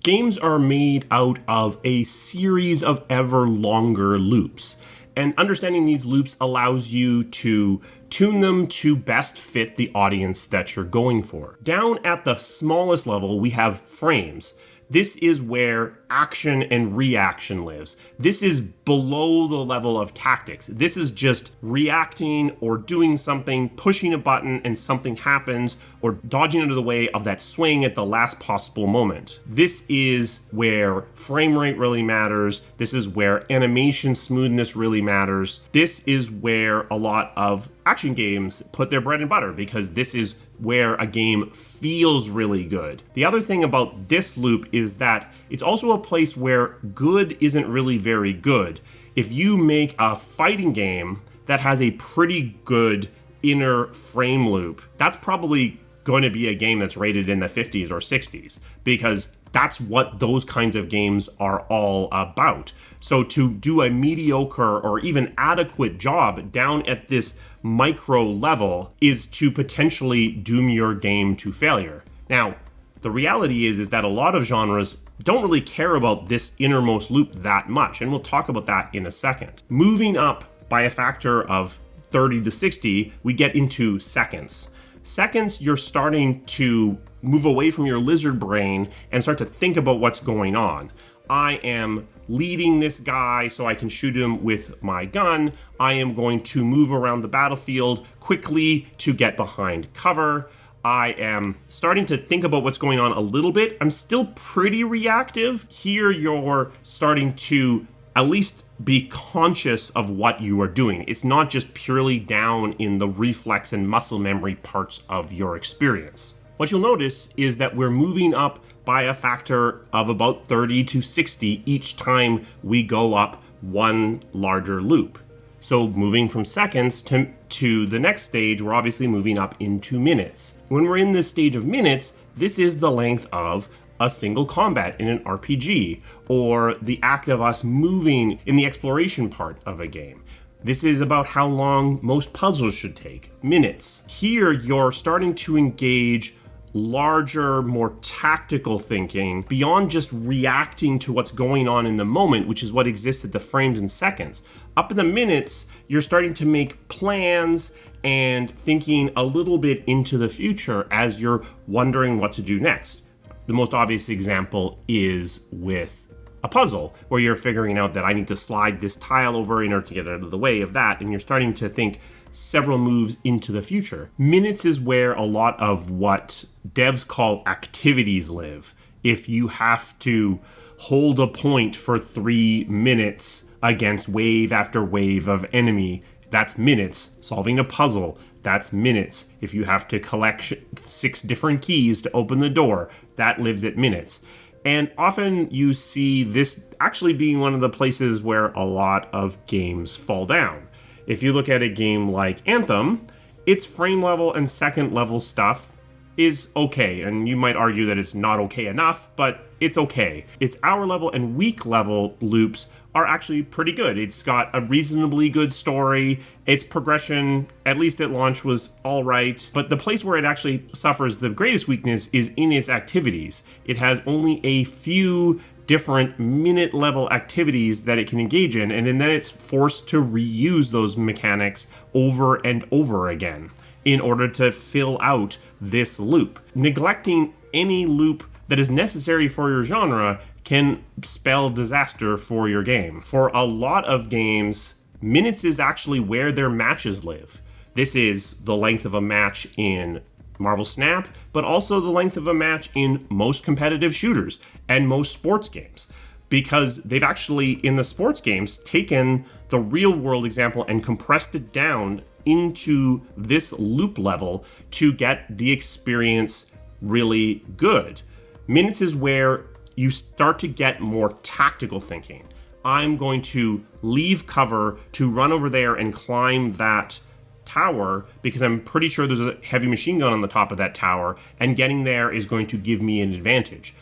Games are made out of a series of ever longer loops. And understanding these loops allows you to tune them to best fit the audience that you're going for. Down at the smallest level, we have frames. This is where action and reaction lives. This is below the level of tactics. This is just reacting or doing something, pushing a button and something happens, or dodging out of the way of that swing at the last possible moment. This is where frame rate really matters. This is where animation smoothness really matters. This is where a lot of action games put their bread and butter, because this is where a game feels really good. The other thing about this loop is that it's also a place where good isn't really very good. If you make a fighting game that has a pretty good inner frame loop, that's probably going to be a game that's rated in the 50s or 60s, because that's what those kinds of games are all about. So to do a mediocre or even adequate job down at this micro level is to potentially doom your game to failure. Now, the reality is that a lot of genres don't really care about this innermost loop that much, and we'll talk about that in a second. Moving up by a factor of 30 to 60, we get into seconds. Seconds, you're starting to move away from your lizard brain and start to think about what's going on. I am leading this guy so I can shoot him with my gun. I am going to move around the battlefield quickly to get behind cover. I am starting to think about what's going on a little bit. I'm still pretty reactive. Here you're starting to at least be conscious of what you are doing. It's not just purely down in the reflex and muscle memory parts of your experience. What you'll notice is that we're moving up by a factor of about 30 to 60 each time we go up one larger loop. So moving from seconds to the next stage, we're obviously moving up into minutes. When we're in this stage of minutes, this is the length of a single combat in an RPG, or the act of us moving in the exploration part of a game. This is about how long most puzzles should take, minutes. Here, you're starting to engage larger, more tactical thinking beyond just reacting to what's going on in the moment, which is what exists at the frames and seconds. Up in the minutes, you're starting to make plans and thinking a little bit into the future as you're wondering what to do next. The most obvious example is with a puzzle where you're figuring out that I need to slide this tile over in order to get out of the way of that, and you're starting to think several moves into the future. Minutes is where a lot of what devs call activities live. If you have to hold a point for 3 minutes against wave after wave of enemy, that's minutes. Solving a puzzle, that's minutes. If you have to collect 6 different keys to open the door, that lives at minutes. And often you see this actually being one of the places where a lot of games fall down. If you look at a game like Anthem, its frame level and second level stuff is okay, and you might argue that it's not okay enough, but it's okay. Its hour level and week level loops are actually pretty good. It's got a reasonably good story. Its progression, at least at launch, was all right. But the place where it actually suffers the greatest weakness is in its activities. It has only a few different minute level activities that it can engage in, and then it's forced to reuse those mechanics over and over again in order to fill out this loop. Neglecting any loop that is necessary for your genre can spell disaster for your game. For a lot of games, minutes is actually where their matches live. This is the length of a match in Marvel Snap, but also the length of a match in most competitive shooters and most sports games, because they've actually, in the sports games, taken the real world example and compressed it down into this loop level to get the experience really good. Minutes is where you start to get more tactical thinking. I'm going to leave cover to run over there and climb that tower because I'm pretty sure there's a heavy machine gun on the top of that tower, and getting there is going to give me an advantage.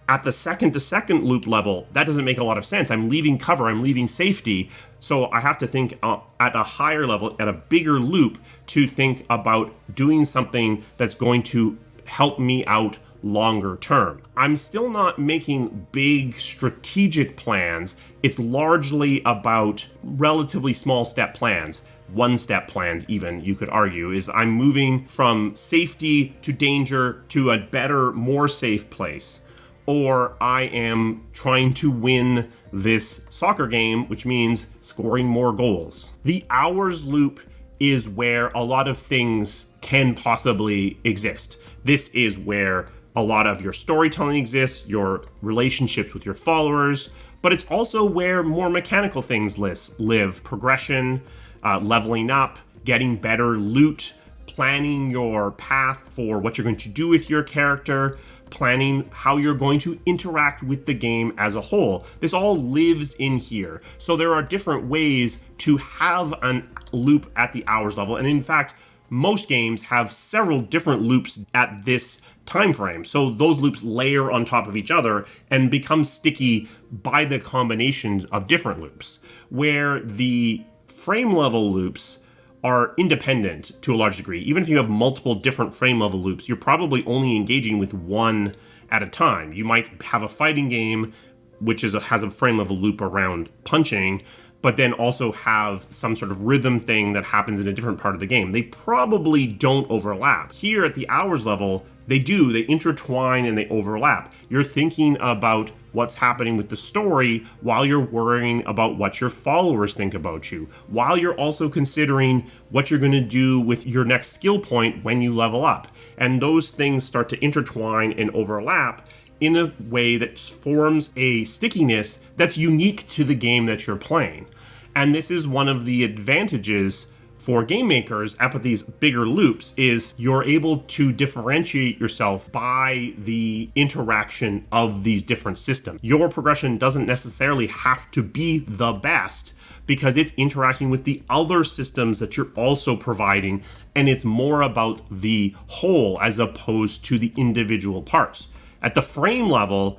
At the second to second loop level, that doesn't make a lot of sense. I'm leaving cover, I'm leaving safety, so I have to think at a higher level, at a bigger loop, to think about doing something that's going to help me out longer term. I'm still not making big strategic plans. It's largely about relatively small step plans. One-step plans, even, you could argue, is I'm moving from safety to danger to a better, more safe place. Or I am trying to win this soccer game, which means scoring more goals. The hours loop is where a lot of things can possibly exist. This is where a lot of your storytelling exists, your relationships with your followers, but it's also where more mechanical things live. Progression, leveling up, getting better loot, planning your path for what you're going to do with your character, planning how you're going to interact with the game as a whole. This all lives in here. So there are different ways to have a loop at the hours level. And in fact, most games have several different loops at this time frame. So those loops layer on top of each other and become sticky by the combinations of different loops. Where the frame level loops are independent to a large degree. Even if you have multiple different frame level loops, you're probably only engaging with one at a time. You might have a fighting game which has a frame level loop around punching, but then also have some sort of rhythm thing that happens in a different part of the game. They probably don't overlap. Here at the hours level, they do. They intertwine and they overlap. You're thinking about what's happening with the story while you're worrying about what your followers think about you, while you're also considering what you're going to do with your next skill point when you level up. And those things start to intertwine and overlap in a way that forms a stickiness that's unique to the game that you're playing. And this is one of the advantages for game makers at these bigger loops, is you're able to differentiate yourself by the interaction of these different systems. Your progression doesn't necessarily have to be the best because it's interacting with the other systems that you're also providing, and it's more about the whole as opposed to the individual parts. At the frame level,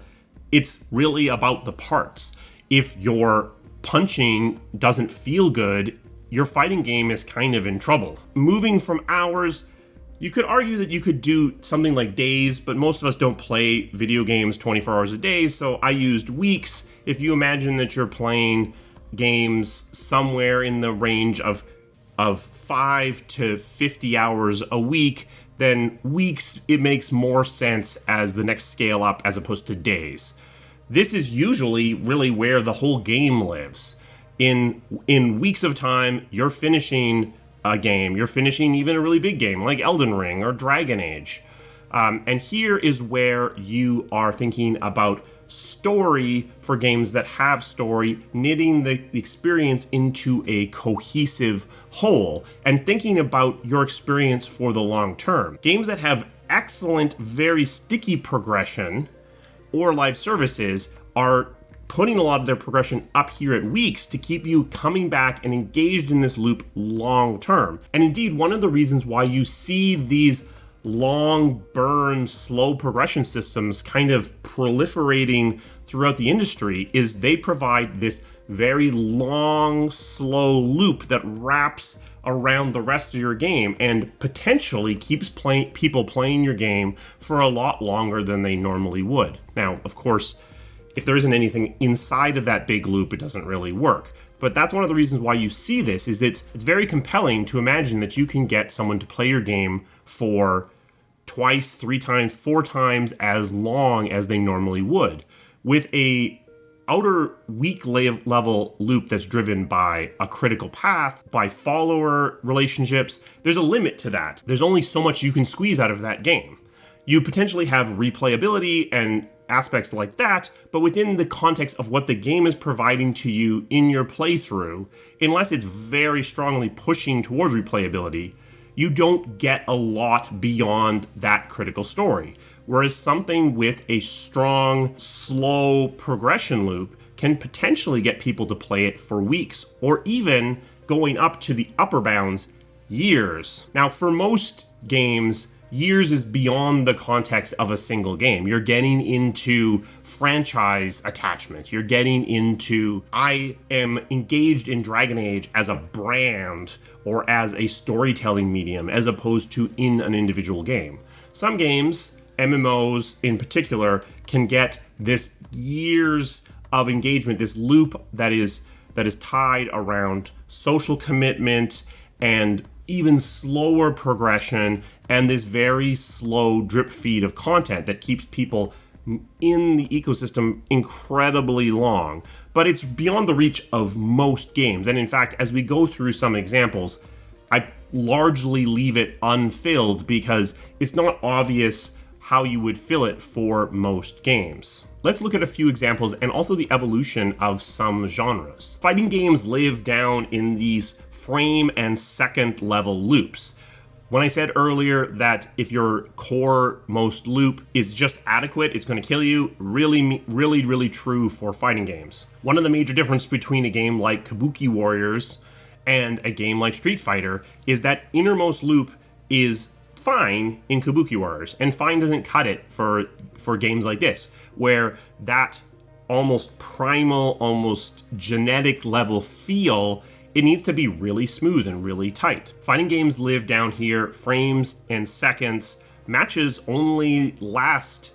it's really about the parts. If your punching doesn't feel good, your fighting game is kind of in trouble. Moving from hours, you could argue that you could do something like days, but most of us don't play video games 24 hours a day, so I used weeks. If you imagine that you're playing games somewhere in the range of 5 to 50 hours a week, then weeks, it makes more sense as the next scale up as opposed to days. This is usually really where the whole game lives. In weeks of time, you're finishing a game. You're finishing even a really big game like Elden Ring or Dragon Age. And here is where you are thinking about story for games that have story, knitting the experience into a cohesive whole, and thinking about your experience for the long term. Games that have excellent, very sticky progression or live services are putting a lot of their progression up here at weeks to keep you coming back and engaged in this loop long term. And indeed, one of the reasons why you see these long burn, slow progression systems kind of proliferating throughout the industry is they provide this very long, slow loop that wraps around the rest of your game and potentially keeps people playing your game for a lot longer than they normally would. Now, of course, if there isn't anything inside of that big loop, it doesn't really work. But that's one of the reasons why you see this, is it's very compelling to imagine that you can get someone to play your game for twice, 3 times, 4 times as long as they normally would. With a outer weak level loop that's driven by a critical path, by follower relationships, there's a limit to that. There's only so much you can squeeze out of that game. You potentially have replayability and aspects like that, but within the context of what the game is providing to you in your playthrough, unless it's very strongly pushing towards replayability, you don't get a lot beyond that critical story. Whereas something with a strong, slow progression loop can potentially get people to play it for weeks, or even going up to the upper bounds, years. Now, for most games, years is beyond the context of a single game. You're getting into franchise attachment. You're getting into, I am engaged in Dragon Age as a brand or as a storytelling medium, as opposed to in an individual game. Some games, MMOs in particular can get this years of engagement, this loop that is tied around social commitment and even slower progression, and this very slow drip feed of content that keeps people in the ecosystem incredibly long. But it's beyond the reach of most games. And in fact, as we go through some examples, I largely leave it unfilled because it's not obvious how you would fill it for most games. Let's look at a few examples and also the evolution of some genres. Fighting games live down in these frame and second level loops. When I said earlier that if your core most loop is just adequate, it's going to kill you, really true for fighting games. One of the major differences between a game like Kabuki Warriors and a game like Street Fighter is that innermost loop is fine in Kabuki Warriors, and fine doesn't cut it for games like this, where that almost primal, almost genetic level feel, it needs to be really smooth and really tight. Fighting games live down here, frames and seconds. Matches only last,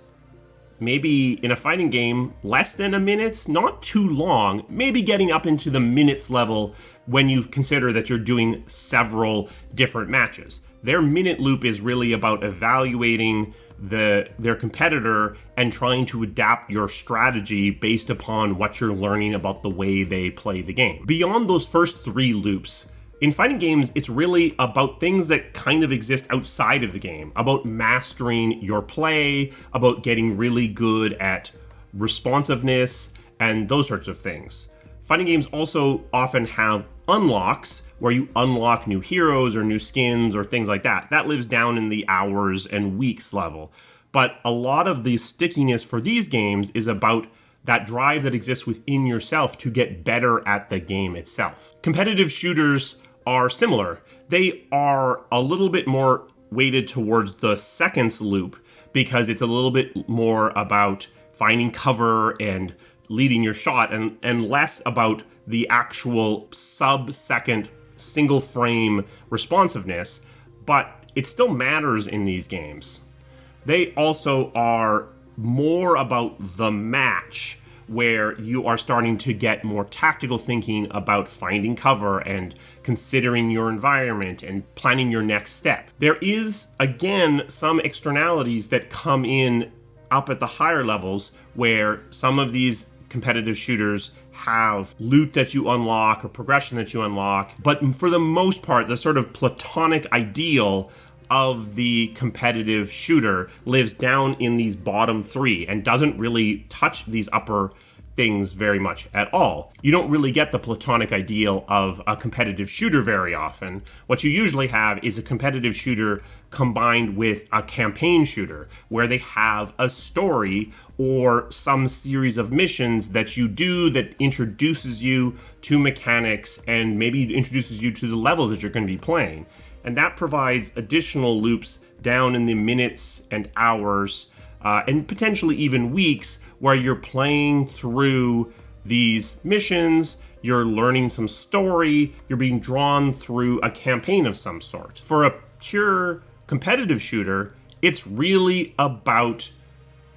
maybe in a fighting game, less than a minute, not too long, maybe getting up into the minutes level when you consider that you're doing several different matches. Their minute loop is really about evaluating their competitor and trying to adapt your strategy based upon what you're learning about the way they play the game. Beyond those first three loops, in fighting games, it's really about things that kind of exist outside of the game, about mastering your play, about getting really good at responsiveness, and those sorts of things. Fighting games also often have unlocks where you unlock new heroes or new skins or things like that. That lives down in the hours and weeks level. But a lot of the stickiness for these games is about that drive that exists within yourself to get better at the game itself. Competitive shooters are similar. They are a little bit more weighted towards the seconds loop because it's a little bit more about finding cover and leading your shot and less about the actual sub-second single frame responsiveness, but it still matters in these games. They also are more about the match, where you are starting to get more tactical thinking about finding cover and considering your environment and planning your next step. There is, again, some externalities that come in up at the higher levels where some of these competitive shooters have loot that you unlock or progression that you unlock, but for the most part, the sort of platonic ideal of the competitive shooter lives down in these bottom three and doesn't really touch these upper things very much at all. You don't really get the platonic ideal of a competitive shooter very often. What you usually have is a competitive shooter combined with a campaign shooter, where they have a story or some series of missions that you do that introduces you to mechanics and maybe introduces you to the levels that you're going to be playing. And that provides additional loops down in the minutes and hours and potentially even weeks, where you're playing through these missions, you're learning some story, you're being drawn through a campaign of some sort. For a pure competitive shooter, it's really about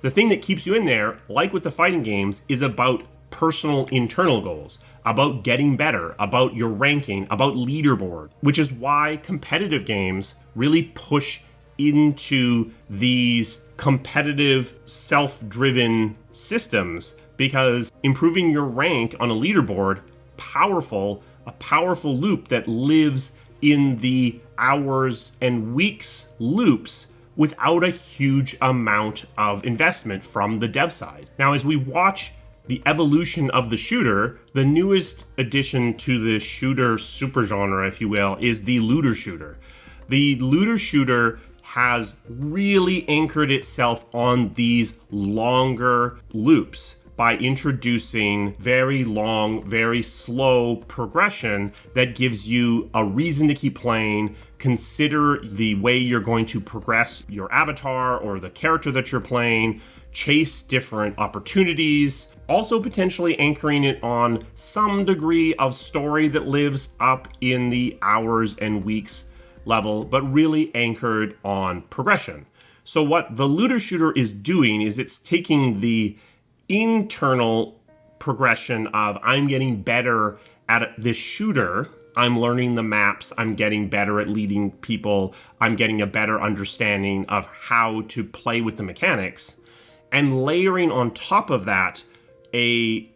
the thing that keeps you in there, like with the fighting games, is about personal internal goals, about getting better, about your ranking, about leaderboard, which is why competitive games really push into these competitive, self-driven systems, because improving your rank on a leaderboard, a powerful loop that lives in the hours and weeks loops without a huge amount of investment from the dev side. Now, as we watch the evolution of the shooter, the newest addition to the shooter supergenre, if you will, is the looter shooter. The looter shooter has really anchored itself on these longer loops by introducing very long, very slow progression that gives you a reason to keep playing. Consider the way you're going to progress your avatar or the character that you're playing, chase different opportunities, also potentially anchoring it on some degree of story that lives up in the hours and weeks level, but really anchored on progression. So what the looter shooter is doing is it's taking the internal progression of I'm getting better at this shooter, I'm learning the maps, I'm getting better at leading people, I'm getting a better understanding of how to play with the mechanics, and layering on top of that a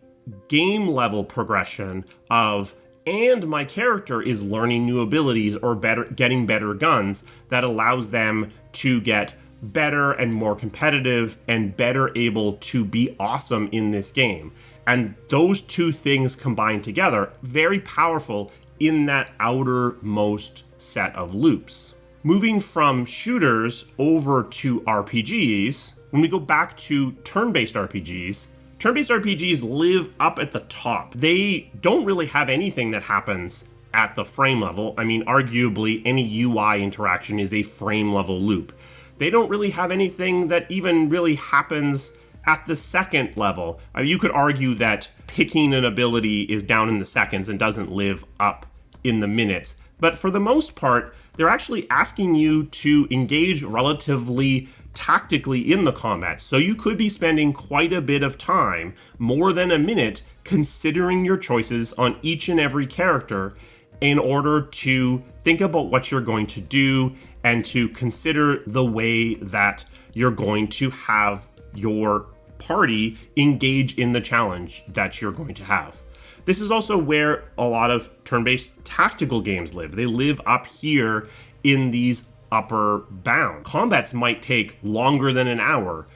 game level progression of and my character is learning new abilities or getting better guns that allows them to get better and more competitive and better able to be awesome in this game. And those two things combined together, very powerful in that outermost set of loops. Moving from shooters over to RPGs, when we go back to turn-based RPGs live up at the top. They don't really have anything that happens at the frame level. I mean, arguably, any UI interaction is a frame level loop. They don't really have anything that even really happens at the second level. I mean, you could argue that picking an ability is down in the seconds and doesn't live up in the minutes. But for the most part, they're actually asking you to engage relatively tactically in the combat. So you could be spending quite a bit of time, more than a minute, considering your choices on each and every character in order to think about what you're going to do and to consider the way that you're going to have your party engage in the challenge that you're going to have. This is also where a lot of turn-based tactical games live. They live up here in these upper bound. Combats might take longer than an hour,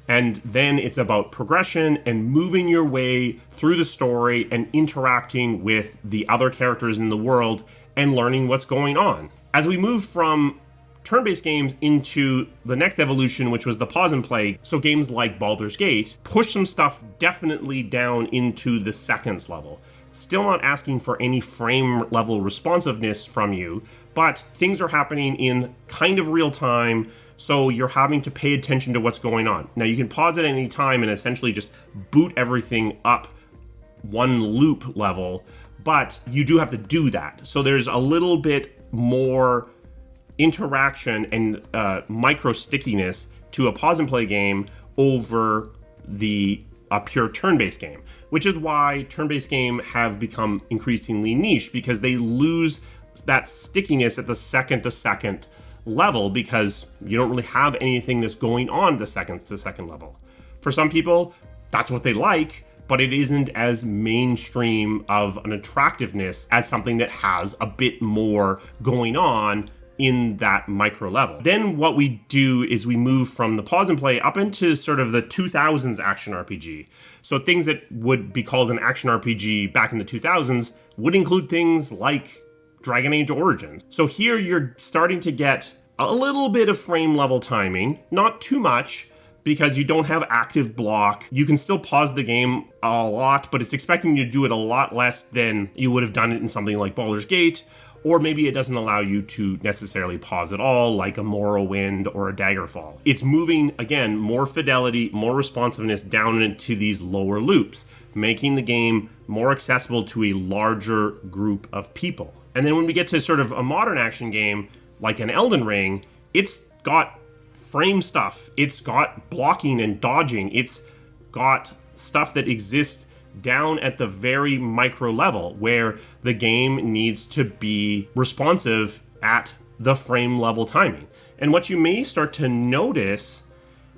and then it's about progression and moving your way through the story and interacting with the other characters in the world and learning what's going on. As we move from turn-based games into the next evolution, which was the pause and play, so games like Baldur's Gate push some stuff definitely down into the seconds level. Still not asking for any frame level responsiveness from you, but things are happening in kind of real time, so you're having to pay attention to what's going on. Now you can pause at any time and essentially just boot everything up one loop level, but you do have to do that. So there's a little bit more interaction and micro stickiness to a pause and play game over a pure turn-based game, which is why turn-based game have become increasingly niche, because they lose that stickiness at the second to second level because you don't really have anything that's going on at the second to second level. For some people, that's what they like, but it isn't as mainstream of an attractiveness as something that has a bit more going on in that micro level. Then what we do is we move from the pause and play up into sort of the 2000s action RPG. So things that would be called an action RPG back in the 2000s would include things like Dragon Age Origins. So here you're starting to get a little bit of frame level timing, not too much, because you don't have active block. You can still pause the game a lot, but it's expecting you to do it a lot less than you would have done it in something like Baldur's Gate, or maybe it doesn't allow you to necessarily pause at all, like a Morrowind or a Daggerfall. It's moving, again, more fidelity, more responsiveness down into these lower loops, making the game more accessible to a larger group of people. And then when we get to sort of a modern action game, like an Elden Ring, it's got frame stuff, it's got blocking and dodging, it's got stuff that exists down at the very micro level where the game needs to be responsive at the frame level timing. And what you may start to notice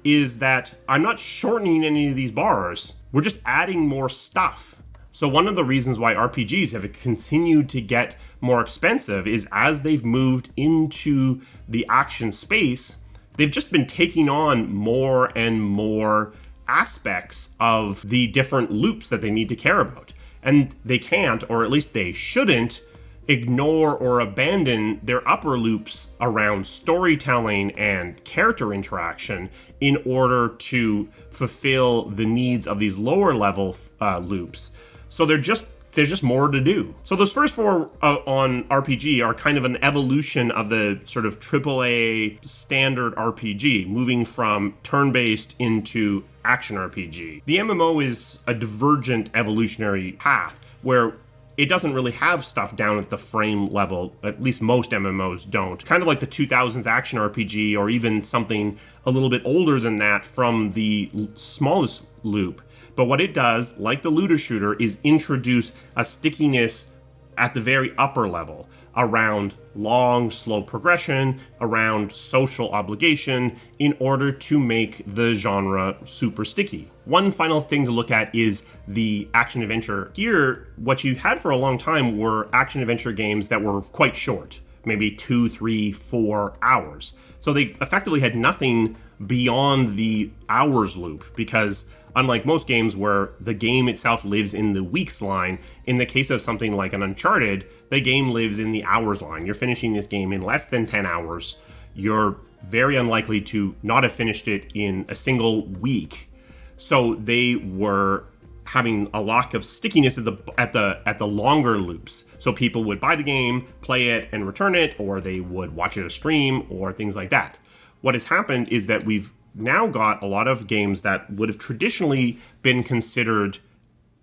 is that I'm not shortening any of these bars, we're just adding more stuff. So one of the reasons why RPGs have continued to get more expensive is as they've moved into the action space, they've just been taking on more and more aspects of the different loops that they need to care about. And they can't, or at least they shouldn't, ignore or abandon their upper loops around storytelling and character interaction in order to fulfill the needs of these lower level loops. So there's just more to do. So those first four on RPG are kind of an evolution of the sort of AAA standard RPG, moving from turn-based into action RPG. The MMO is a divergent evolutionary path where it doesn't really have stuff down at the frame level. At least most MMOs don't. Kind of like the 2000s action RPG, or even something a little bit older than that from the smallest loop. But what it does, like the looter shooter, is introduce a stickiness at the very upper level around long, slow progression, around social obligation, in order to make the genre super sticky. One final thing to look at is the action-adventure. Here, what you had for a long time were action-adventure games that were quite short, maybe 2, 3, 4 hours. So they effectively had nothing beyond the hours loop, because unlike most games where the game itself lives in the weeks line, in the case of something like an Uncharted, the game lives in the hours line. You're finishing this game in less than 10 hours. You're very unlikely to not have finished it in a single week. So they were having a lack of stickiness at the longer loops. So people would buy the game, play it, and return it, or they would watch it a stream, or things like that. What has happened is that we've now got a lot of games that would have traditionally been considered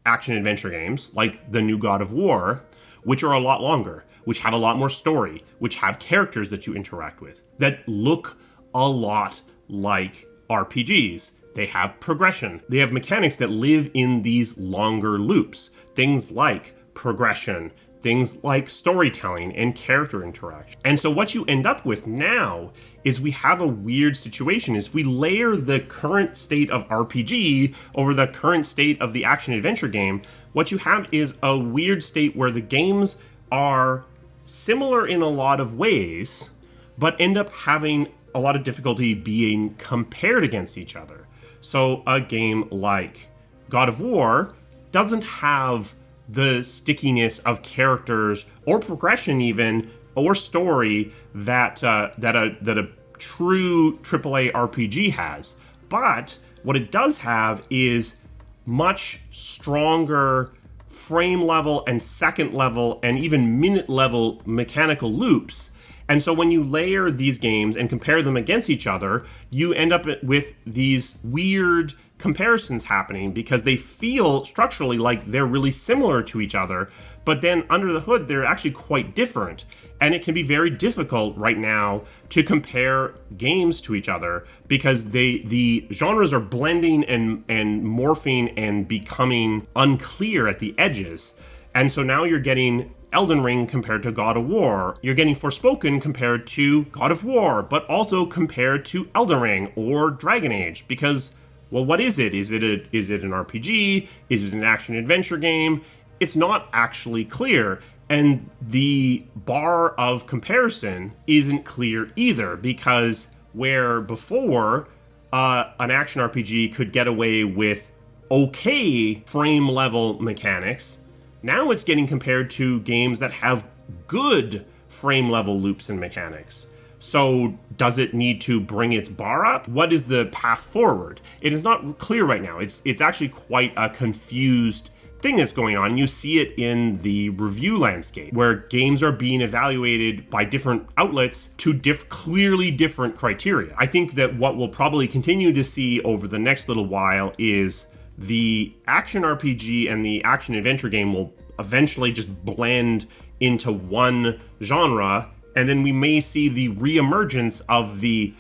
action-adventure games, like the new God of War, which are a lot longer, which have a lot more story, which have characters that you interact with, that look a lot like RPGs. They have progression. They have mechanics that live in these longer loops. Things like progression, things like storytelling and character interaction. And so what you end up with now is we have a weird situation. Is we layer the current state of RPG over the current state of the action-adventure game, what you have is a weird state where the games are similar in a lot of ways, but end up having a lot of difficulty being compared against each other. So a game like God of War doesn't have the stickiness of characters or progression even, or story that a true AAA RPG has. But what it does have is much stronger frame level and second level and even minute level mechanical loops. And so when you layer these games and compare them against each other, you end up with these weird comparisons happening because they feel structurally like they're really similar to each other, but then under the hood, they're actually quite different. And it can be very difficult right now to compare games to each other because the genres are blending and morphing and becoming unclear at the edges. And so now you're getting Elden Ring compared to God of War. You're getting Forspoken compared to God of War, but also compared to Elden Ring or Dragon Age. Because, well, what is it? Is it an RPG? Is it an action-adventure game? It's not actually clear. And the bar of comparison isn't clear either, because where before an action RPG could get away with okay frame level mechanics, now it's getting compared to games that have good frame level loops and mechanics. So does it need to bring its bar up? What is the path forward? It is not clear right now. It's actually quite a confused thing that's going on. You see it in the review landscape, where games are being evaluated by different outlets to clearly different criteria. I think that what we'll probably continue to see over the next little while is the action RPG and the action adventure game will eventually just blend into one genre, and then we may see the reemergence of the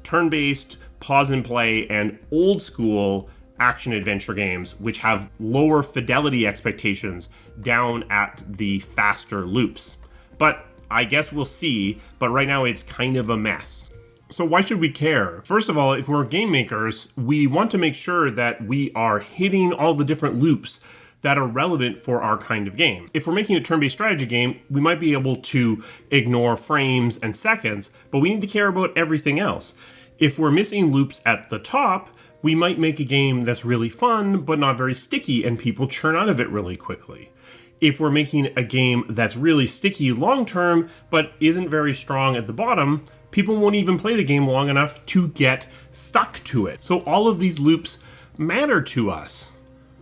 turn-based pause and play and old school action adventure games, which have lower fidelity expectations down at the faster loops. But I guess we'll see, but right now it's kind of a mess. So why should we care? First of all, if we're game makers, we want to make sure that we are hitting all the different loops that are relevant for our kind of game. If we're making a turn-based strategy game, we might be able to ignore frames and seconds, but we need to care about everything else. If we're missing loops at the top, we might make a game that's really fun, but not very sticky, and people churn out of it really quickly. If we're making a game that's really sticky long-term, but isn't very strong at the bottom, people won't even play the game long enough to get stuck to it. So all of these loops matter to us.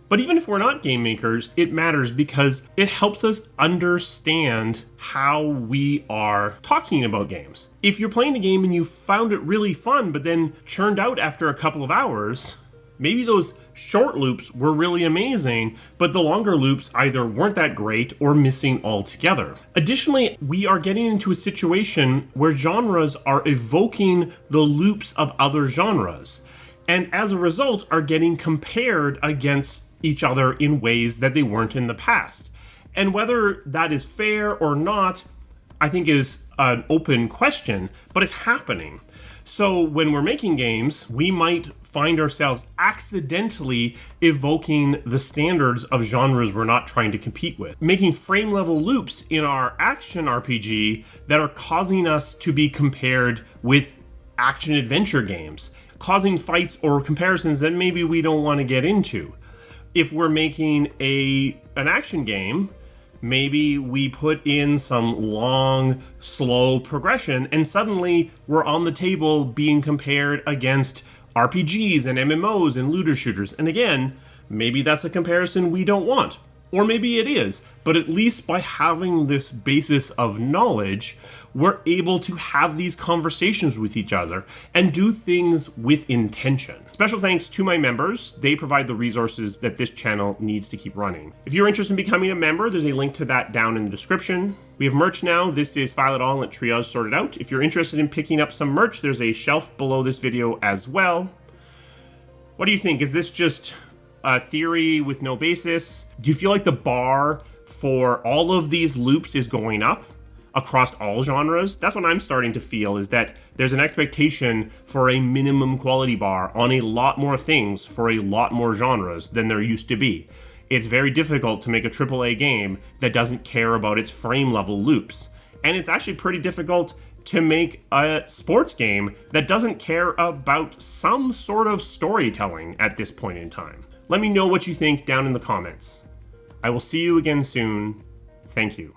But even if we're not game makers, it matters because it helps us understand how we are talking about games. If you're playing a game and you found it really fun, but then churned out after a couple of hours, Maybe those short loops were really amazing, but the longer loops either weren't that great or missing altogether. Additionally, we are getting into a situation where genres are evoking the loops of other genres, and as a result are getting compared against each other in ways that they weren't in the past. And whether that is fair or not, I think is an open question, but it's happening. So when we're making games, we might find ourselves accidentally evoking the standards of genres we're not trying to compete with, making frame level loops in our action RPG that are causing us to be compared with action adventure games, causing fights or comparisons that maybe we don't want to get into. If we're making an action game, maybe we put in some long, slow progression, and suddenly we're on the table being compared against RPGs and MMOs and looter shooters. And again, maybe that's a comparison we don't want. Or maybe it is, but at least by having this basis of knowledge, we're able to have these conversations with each other and do things with intention. Special thanks to my members. They provide the resources that this channel needs to keep running. If you're interested in becoming a member, there's a link to that down in the description. We have merch now. This is File It All at Triage Sorted Out. If you're interested in picking up some merch, there's a shelf below this video as well. What do you think? Is this just a theory with no basis? Do you feel like the bar for all of these loops is going up across all genres? That's what I'm starting to feel, is that there's an expectation for a minimum quality bar on a lot more things for a lot more genres than there used to be. It's very difficult to make a AAA game that doesn't care about its frame level loops. And it's actually pretty difficult to make a sports game that doesn't care about some sort of storytelling at this point in time. Let me know what you think down in the comments. I will see you again soon. Thank you.